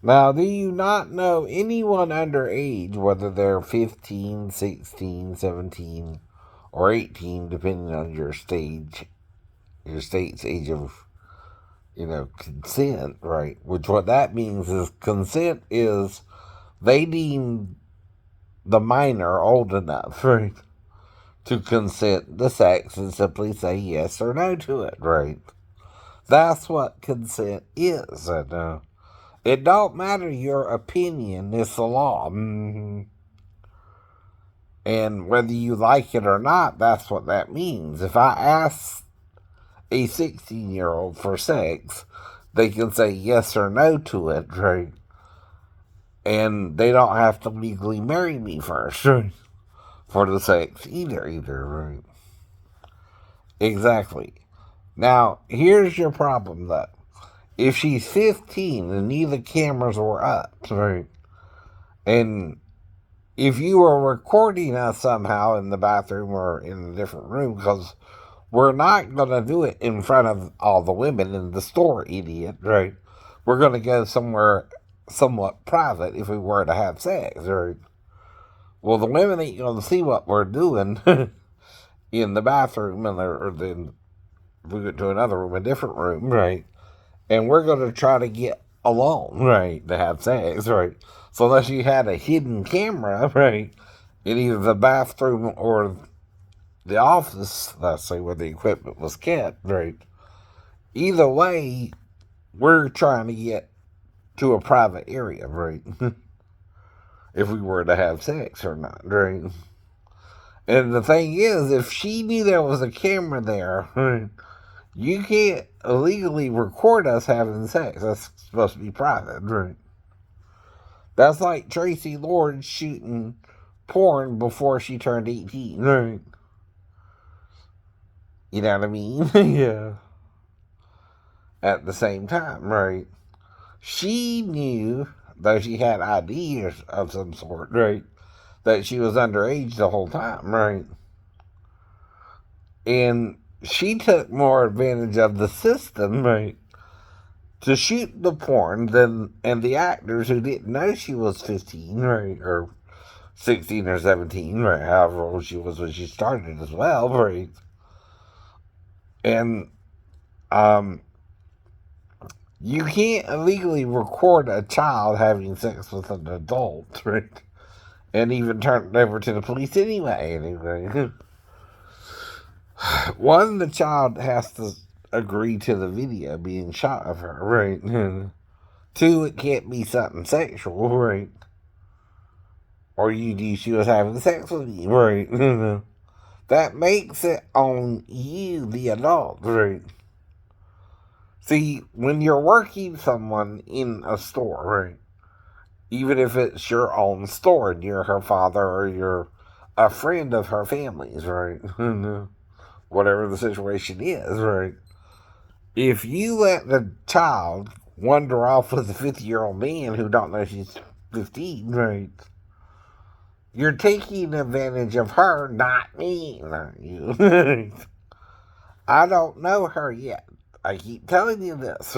Now, do you not know anyone underage, whether they're 15, 16, 17, or 18, depending on your state's age of, consent, right? Which what that means is consent is they deem the minor old enough, right, to consent to sex and simply say yes or no to it, right? That's what consent is. And, it don't matter your opinion, it's the law. And whether you like it or not, that's what that means. If I ask a 16-year-old for sex, they can say yes or no to it, right? And they don't have to legally marry me first, right? For the sex either, right? Exactly. Now, here's your problem, though. If she's 15 and neither cameras were up, right? And if you were recording us somehow in the bathroom or in a different room, because we're not going to do it in front of all the women in the store, idiot, right? We're going to go somewhere somewhat private if we were to have sex, right? Well, the women ain't going to see what we're doing in the bathroom, or then we go to another room, a different room, right? And we're going to try to get alone, right, to have sex, right? So unless you had a hidden camera, right, in either the bathroom or the office, let's say, where the equipment was kept, right? Either way, we're trying to get to a private area, right? If we were to have sex or not, right? And the thing is, if she knew there was a camera there, right, you can't illegally record us having sex. That's supposed to be private, right? That's like Tracy Lord shooting porn before she turned 18, right? You know what I mean? Yeah. At the same time, right? She knew, though she had ID of some sort, right, that she was underage the whole time, right? And she took more advantage of the system, right, to shoot the porn than and the actors who didn't know she was 15, right, or 16 or 17, right, however old she was when she started as well, right? And um, you can't illegally record a child having sex with an adult, right? And even turn it over to the police anyway. One, the child has to agree to the video being shot of her, right? Two, it can't be something sexual, right? Or you knew she was having sex with you, right? That makes it on you, the adult, right? See, when you're working someone in a store, right? Even if it's your own store and you're her father or you're a friend of her family's, right? Whatever the situation is, right? If you let the child wander off with a 50-year-old man who don't know she's 15, right? You're taking advantage of her, not me, not you. I don't know her yet. I keep telling you this.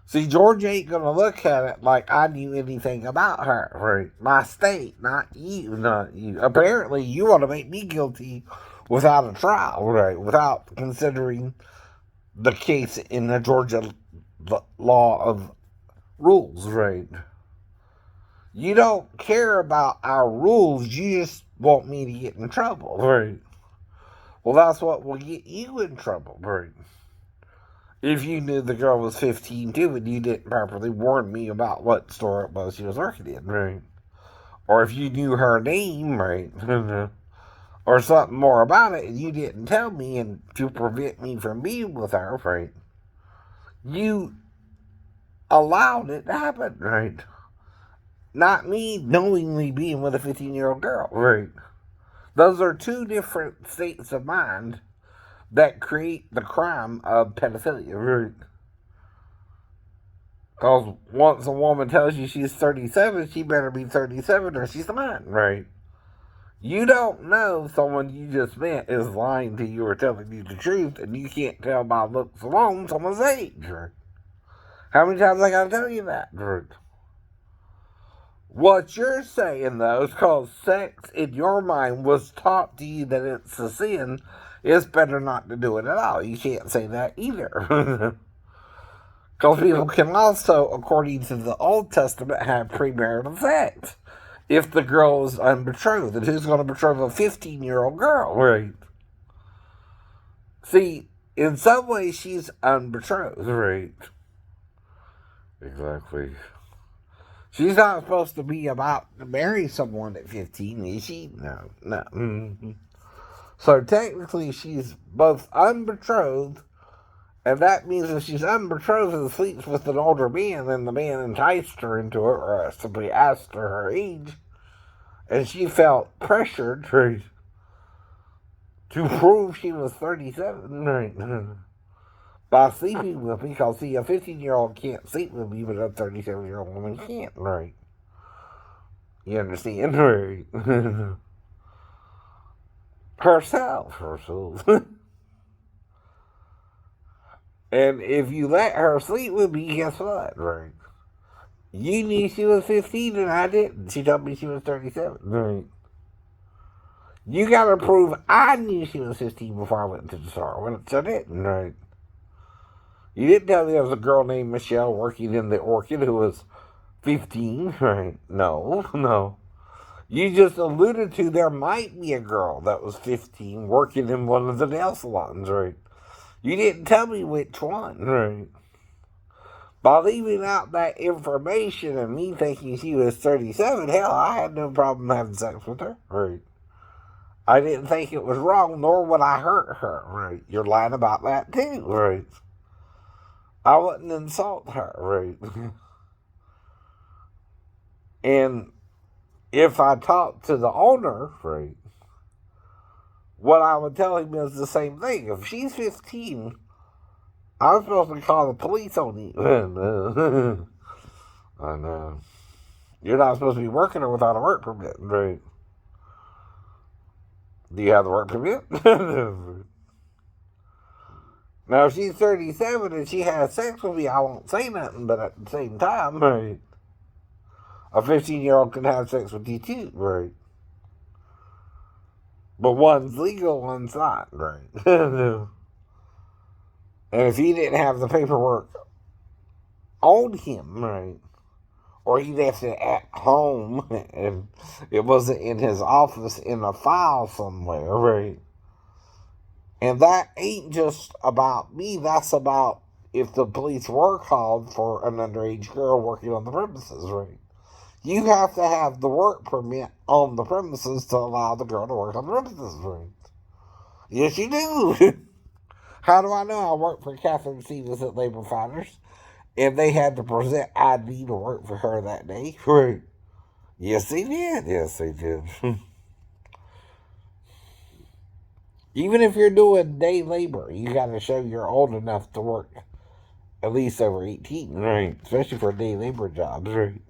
See, George ain't gonna look at it like I knew anything about her, right? My state, not you, not you. Apparently, you want to make me guilty without a trial, right? Without considering the case in the Georgia law of rules, right? You don't care about our rules, you just want me to get in trouble, right? Well, that's what will get you in trouble, right? If you knew the girl was 15 too and you didn't properly warn me about what store it was she was working in, right? Or if you knew her name, right? Or something more about it and you didn't tell me and to prevent me from being with her, right? You allowed it to happen, right? Not me knowingly being with a 15-year-old girl, right? Those are two different states of mind that create the crime of pedophilia, right? Because once a woman tells you she's 37, she better be 37 or she's lying, right? You don't know if someone you just met is lying to you or telling you the truth, and you can't tell by looks alone someone's age, right? How many times I gotta tell you that? What you're saying, though, is because sex in your mind was taught to you that it's a sin, it's better not to do it at all. You can't say that either. Because people can also, according to the Old Testament, have premarital sex. If the girl is unbetrothed, and who's going to betroth a 15-year-old girl? Right. See, in some ways, she's unbetrothed. Right. Exactly. She's not supposed to be about to marry someone at 15, is she? No, no. Mm-hmm. So technically, she's both unbetrothed, and that means if she's unbetrothed and sleeps with an older man, then the man enticed her into it, or simply asked her age, and she felt pressured to prove she was 37, right? By sleeping with me, because see, a 15-year-old can't sleep with me, but a 37-year-old woman can't, right? You understand? Right? Herself. And if you let her sleep with me, guess what? Right? You knew she was 15 and I didn't. She told me she was 37. Right? You gotta prove I knew she was 15 before I went to the store, which I didn't, right? You didn't tell me there was a girl named Michelle working in the Orchid who was 15, right? No. You just alluded to there might be a girl that was 15 working in one of the nail salons, right? You didn't tell me which one, right? By leaving out that information and me thinking she was 37, hell, I had no problem having sex with her, right? I didn't think it was wrong, nor would I hurt her, right? You're lying about that too, right? I wouldn't insult her, right? And if I talked to the owner, right, what I would tell him is the same thing. If she's 15, I'm supposed to call the police on you. I know. You're not supposed to be working her without a work permit, right? Do you have the work permit? Now, if she's 37 and she has sex with me, I won't say nothing, but at the same time, right, a 15-year-old can have sex with you too, right? But one's legal, one's not, right? And if he didn't have the paperwork on him, right, or he left it at home and it wasn't in his office in a file somewhere, right? And that ain't just about me, that's about if the police were called for an underage girl working on the premises, right? You have to have the work permit on the premises to allow the girl to work on the premises, right? Yes, you do. How do I know? I work for Catherine Stevens at Labor Finders, and they had to present ID to work for her that day. Right. Yes, they did. Yes, they did. Even if you're doing day labor, you got to show you're old enough to work at least over 18, right? Especially for day labor jobs, right?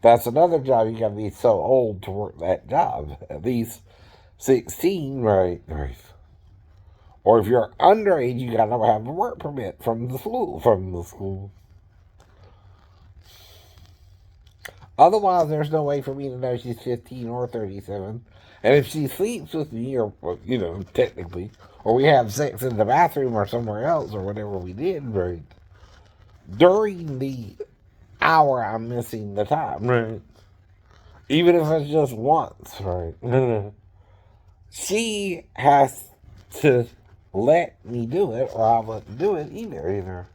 That's another job. You got to be so old to work that job. At least 16, right? Right. Or if you're underage, you got to have a work permit from the school. Otherwise, there's no way for me to know she's 15 or 37. And if she sleeps with me, or, technically, or we have sex in the bathroom or somewhere else, or whatever we did, right, during the hour I'm missing the time, right, even if it's just once, right, she has to let me do it, or I wouldn't do it either.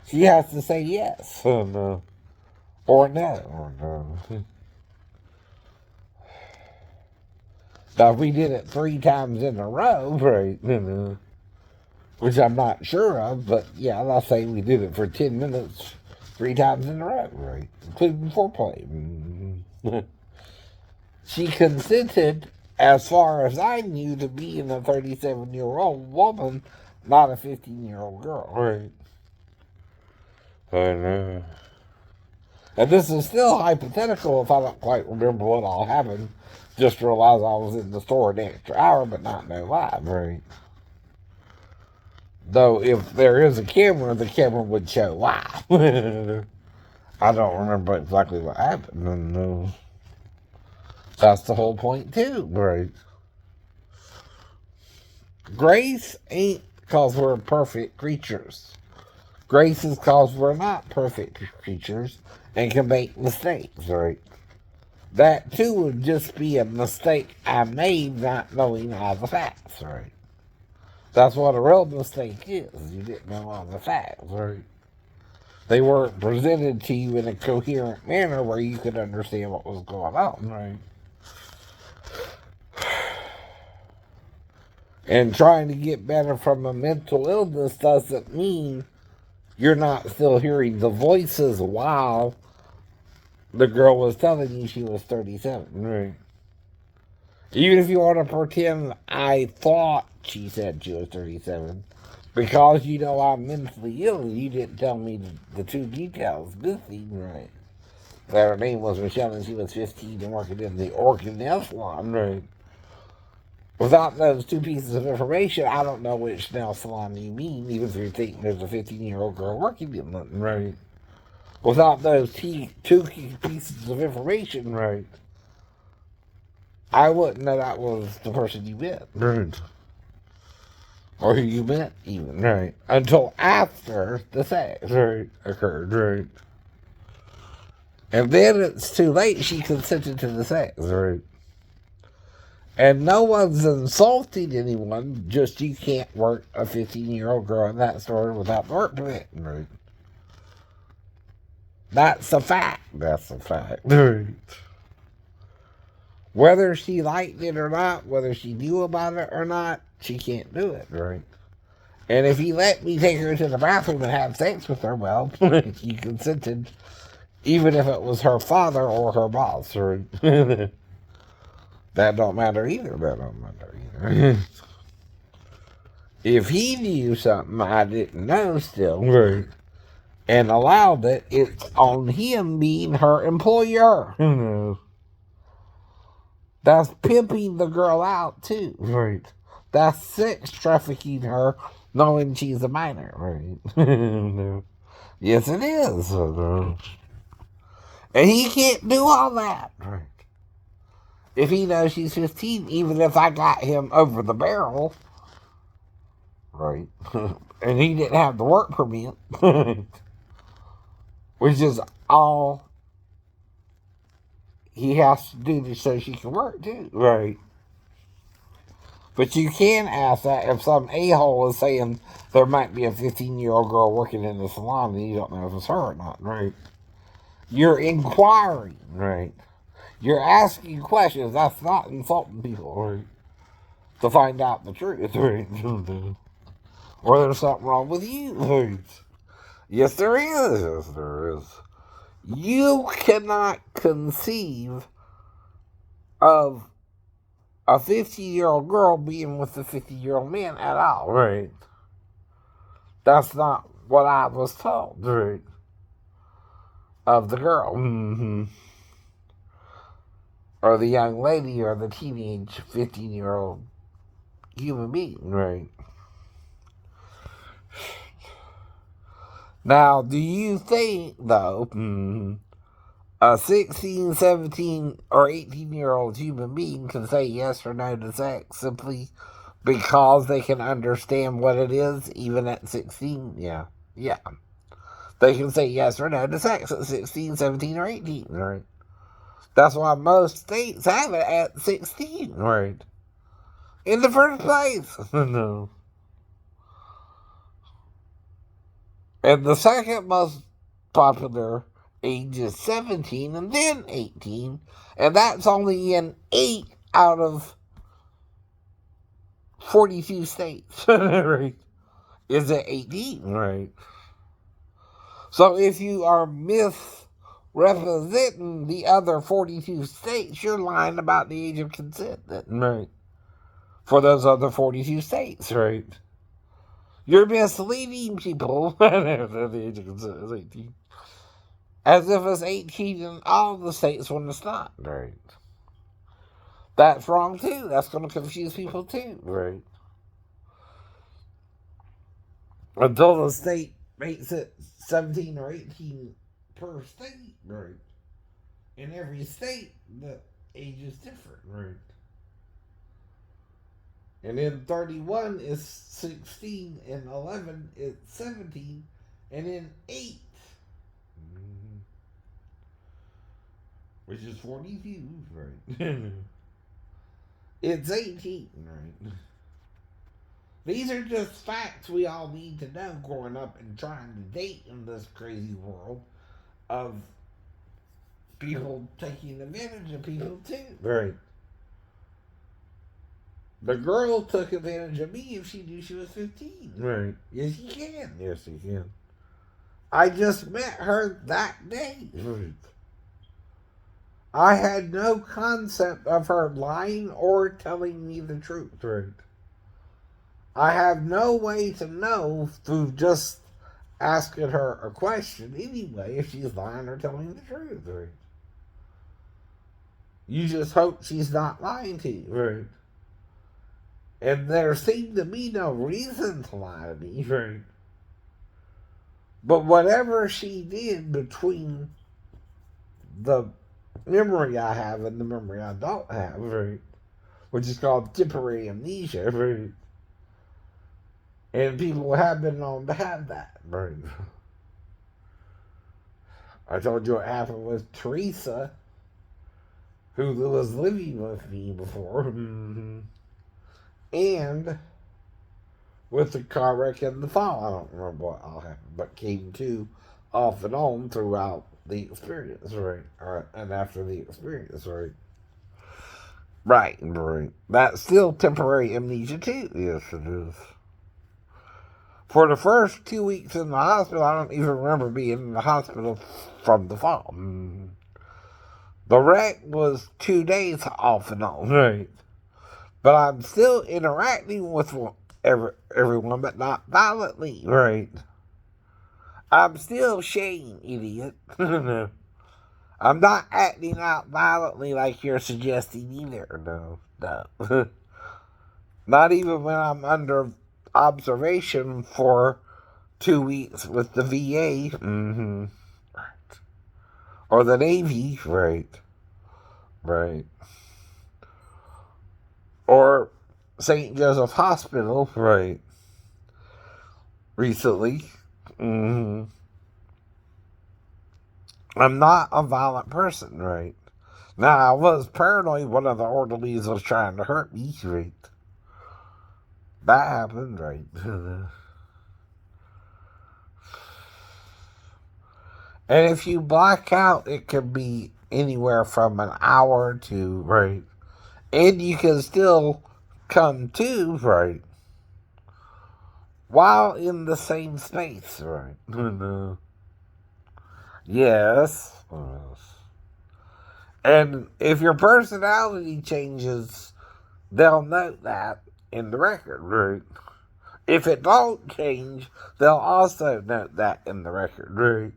She has to say yes, or no, or no. Now, if we did it 3 times in a row, right, which I'm not sure of, but yeah, let's say we did it for 10 minutes 3 times in a row, right, including foreplay. She consented, as far as I knew, to being a 37-year-old woman, not a 15-year-old girl, right? I know. And this is still hypothetical if I don't quite remember what all happened. Just realized I was in the store an extra hour, but not know why, right? Though if there is a camera, the camera would show wow. I don't remember exactly what happened. No. That's the whole point too, right? Grace ain't because we're perfect creatures. Grace is because we're not perfect creatures and can make mistakes, right? That too would just be a mistake I made not knowing all the facts, right? That's what a real mistake is. You didn't know all the facts, right? They weren't presented to you in a coherent manner where you could understand what was going on, right? And trying to get better from a mental illness doesn't mean you're not still hearing the voices while the girl was telling you she was 37. Right. Even if you want to pretend I thought she said she was 37, because you know I'm mentally ill, you didn't tell me the true details. Missing, right? That her name was Michelle and she was 15 and working in the Orchid Nail Salon, right? Without those two pieces of information, I don't know which nail salon you mean, even if you think there's a 15-year-old girl working in it, right? Without those two key pieces of information, right, I wouldn't know that was the person you met, right? Or who you met, even, right? Until after the sex, right, occurred, right? And then it's too late, she consented to the sex, right? And no one's insulting anyone, just you can't work a 15-year-old girl in that store without the work permit. Right. That's a fact. That's a fact. Right. Whether she liked it or not, whether she knew about it or not, she can't do it. Right. And if he let me take her to the bathroom and have sex with her, well, he consented, even if it was her father or her boss. Right. That don't matter either. That don't matter either. If he knew something I didn't know still, right, and allowed it, it's on him being her employer. That's pimping the girl out too. Right. That's sex trafficking her knowing she's a minor. Right. No. Yes, it is. And he can't do all that. Right. If he knows she's 15, even if I got him over the barrel, right, and he didn't have the work permit, which is all he has to do so she can work too, right? But you can ask that if some a-hole is saying there might be a 15-year-old girl working in the salon and you don't know if it's her or not, right? You're inquiring, right? You're asking questions. That's not insulting people, right? To find out the truth, right? Or there's something wrong with you, right? Yes, there is. Yes, there is. You cannot conceive of a 50-year-old girl being with a 50-year-old man at all, right? That's not what I was told, right? Of the girl. Mm-hmm. Or the young lady or the teenage 15-year-old human being, right? Now, do you think, though, a 16, 17, or 18-year-old human being can say yes or no to sex simply because they can understand what it is, even at 16? Yeah. Yeah. They can say yes or no to sex at 16, 17, or 18, right? That's why most states have it at 16, right? In the first place. No. And the second most popular age is 17 and then 18. And that's only in 8 out of 42 states. Right? Is it 18? Right. So if you are misrepresenting the other 42 states, you're lying about the age of consent. Right. For those other 42 states, right? You're misleading people. The age of consent is 18. As if it's 18 in all the states when it's not, right? That's wrong too. That's going to confuse people too, right? until the state makes it 17 or 18 per state, right? In every state, the age is different, right? And in 31 is 16, and 11 is 17, and in 8, which is 42, right? It's 18, right? These are just facts we all need to know growing up and trying to date in this crazy world of people taking advantage of people too. Right. The girl took advantage of me if she knew she was 15. Right. Yes, she can. Yes, she can. I just met her that day. Right. I had no concept of her lying or telling me the truth. Right. I have no way to know through just asking her a question anyway if she's lying or telling the truth. Right. You just hope she's not lying to you. Right. And there seemed to be no reason to lie to me. Right. But whatever she did between the memory I have and the memory I don't have, right, which is called temporary amnesia, right, and people have been known to have that, right. I told you what happened with Teresa, who was living with me before, and with the car wreck in the fall. I don't remember what all happened, but came to off and on throughout the experience, right? And after the experience, right? Right, right. That's still temporary amnesia too. Yes, it is. For the first 2 weeks in the hospital, I don't even remember being in the hospital from the fall. The wreck was 2 days off and on, right? But I'm still interacting with everyone, but not violently, right? I'm still Shane, idiot. I'm not acting out violently like you're suggesting either. No. Not even when I'm under observation for 2 weeks with the VA. Right. Or the Navy. Right. Right. Or St. Joseph Hospital. Right. Recently. I'm not a violent person, right? Now, I was paranoid one of the orderlies was trying to hurt me, right? That happened, right? And if you black out, it can be anywhere from an hour to, right? And you can still come to, right? While in the same space, right? Yes. And if your personality changes, they'll note that in the record, right? If it don't change, they'll also note that in the record, right?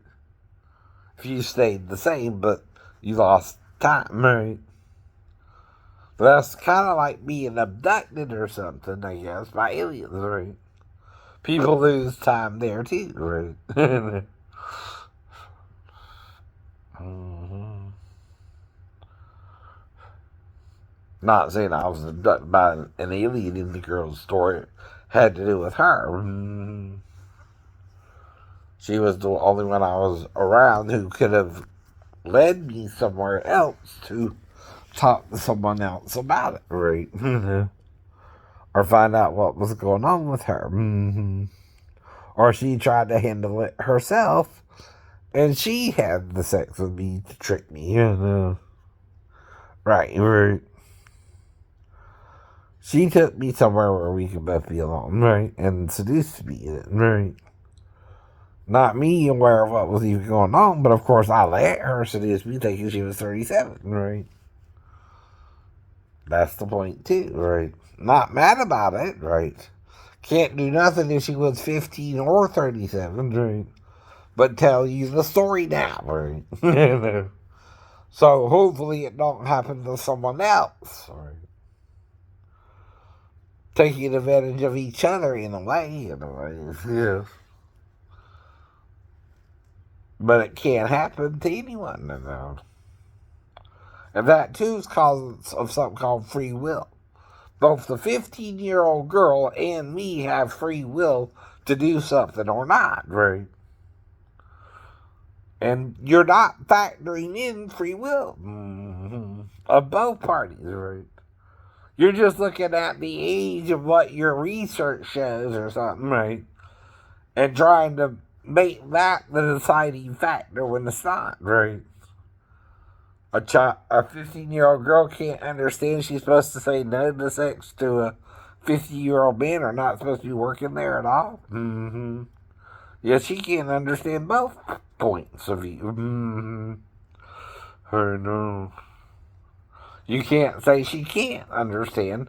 If you stayed the same, but you lost time, right? That's kind of like being abducted or something, I guess, by aliens, right? People lose time there too, right? Not saying I was abducted by an alien in the girl's story. It had to do with her. She was the only one I was around who could have led me somewhere else to talk to someone else about it, right? Or find out what was going on with her. Or she tried to handle it herself, and she had the sex with me to trick me. Right. She took me somewhere where we could both be alone, right? And seduced me, right? Not me aware of what was even going on, but of course I let her seduce me thinking she was 37, right? That's the point too, right? Not mad about it, right? Can't do nothing if she was 15 or 37, right? But tell you the story now, right? So hopefully it don't happen to someone else, right? taking advantage of each other in a way, yes. But it can't happen to anyone, And that too is cause of something called free will. Both the 15-year-old girl and me have free will to do something or not, right? And you're not factoring in free will of both parties, right? You're just looking at the age of what your research shows or something, right? And trying to make that the deciding factor when it's not, right? A 15-year-old girl can't understand she's supposed to say no to sex to a 50-year-old man or not supposed to be working there at all. Yeah, she can't understand both points of view. I know. You can't say she can't understand.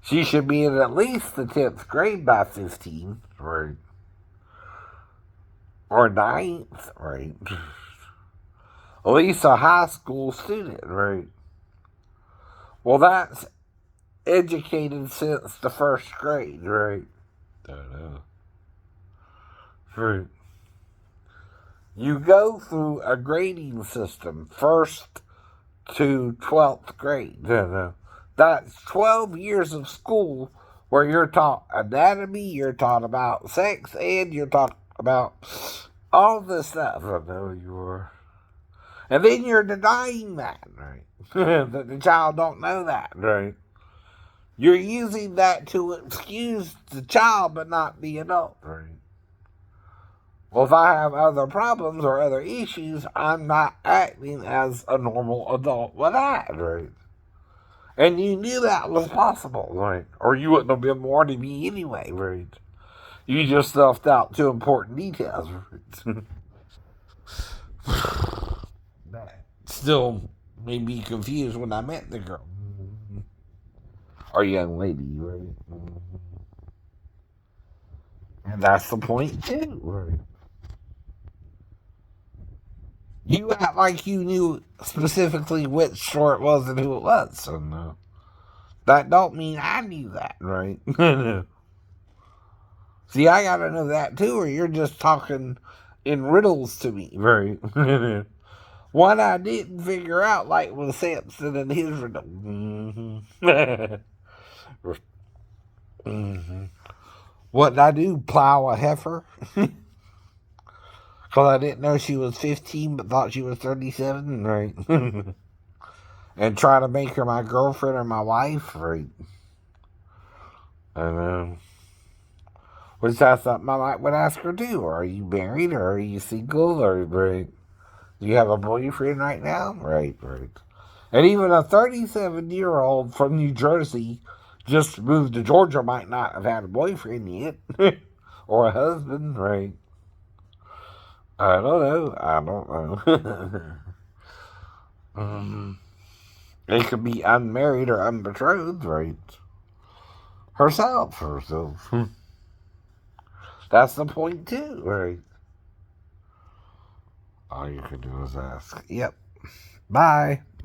She should be in at least the 10th grade by 15, right? Or ninth, right? At least a high school student, right? Well, that's educated since the first grade, right? I know. Right. You go through a grading system, first to 12th grade. That's 12 years of school where you're taught anatomy, you're taught about sex, and you're taught about all this stuff. I know you are. And then you're denying that, right? That the child don't know that, right? You're using that to excuse the child but not the adult, right? Well, if I have other problems or other issues, I'm not acting as a normal adult with that, right? And you knew that was possible, right? Or you wouldn't have been warning me anyway, right? You just left out two important details, right? That still made me confused when I met the girl. Or young lady, right? And that's the point, too, right? You act like you knew specifically which store it was and who it was, so no. That don't mean I knew that, right? See, I gotta know that too, or you're just talking in riddles to me, right? One I didn't figure out, like with Samson and his riddle. What did I do? Plow a heifer? Because I didn't know she was 15, but thought she was 37, right? And try to make her my girlfriend or my wife, right? I know. Which that's something I would ask her too. Are you married or are you single or right? Do you have a boyfriend right now? Right, right. And even a 37-year-old from New Jersey just moved to Georgia might not have had a boyfriend yet. Or a husband, right? I don't know. I don't know. It could be unmarried or unbetrothed, right? Herself. That's the point too, right? All you can do is ask. Yep. Bye.